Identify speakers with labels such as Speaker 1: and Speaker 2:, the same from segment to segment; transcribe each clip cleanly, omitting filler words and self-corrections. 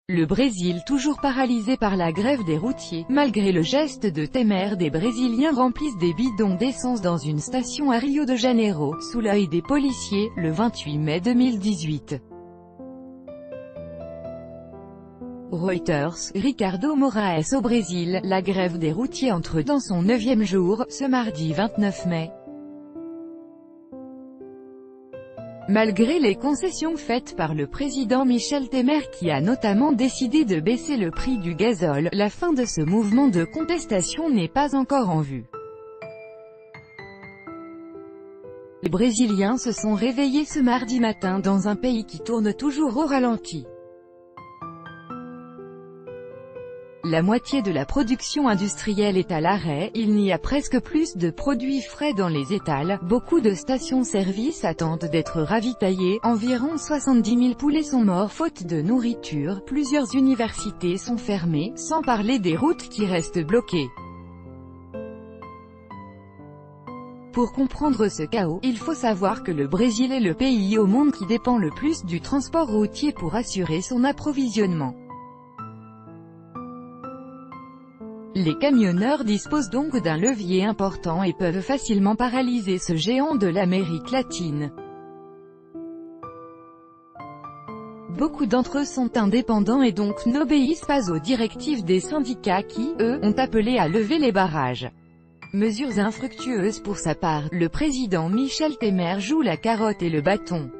Speaker 1: Le Brésil toujours paralysé par la grève des routiers. Malgré le geste de Temer, des Brésiliens remplissent des bidons d'essence dans une station à Rio de Janeiro, sous l'œil des policiers, le 28 mai 2018. Reuters, Ricardo Moraes au Brésil, la grève des routiers entre dans son 9e jour, ce mardi 29 mai. Malgré les concessions faites par le président Michel Temer qui a notamment décidé de baisser le prix du gazole, la fin de ce mouvement de contestation n'est pas encore en vue. Les Brésiliens se sont réveillés ce mardi matin dans un pays qui tourne toujours au ralenti. La moitié de la production industrielle est à l'arrêt, il n'y a presque plus de produits frais dans les étals, beaucoup de stations-service attendent d'être ravitaillées, environ 70 000 poulets sont morts faute de nourriture, plusieurs universités sont fermées, sans parler des routes qui restent bloquées. Pour comprendre ce chaos, il faut savoir que le Brésil est le pays au monde qui dépend le plus du transport routier pour assurer son approvisionnement. Les camionneurs disposent donc d'un levier important et peuvent facilement paralyser ce géant de l'Amérique latine. Beaucoup d'entre eux sont indépendants et donc n'obéissent pas aux directives des syndicats qui, eux, ont appelé à lever les barrages. Mesures infructueuses pour sa part, le président Michel Temer joue la carotte et le bâton.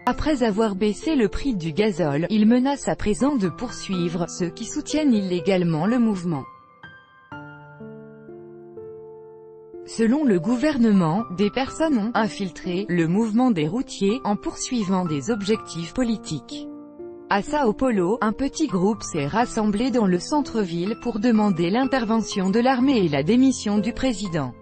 Speaker 1: Après avoir baissé le prix du gazole, il menace à présent de poursuivre ceux qui soutiennent illégalement le mouvement. Selon le gouvernement, des personnes ont infiltré le mouvement des routiers en poursuivant des objectifs politiques. À São Paulo, un petit groupe s'est rassemblé dans le centre-ville pour demander l'intervention de l'armée et la démission du président.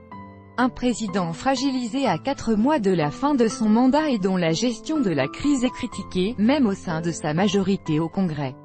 Speaker 1: Un président fragilisé à 4 mois de la fin de son mandat et dont la gestion de la crise est critiquée, même au sein de sa majorité au Congrès.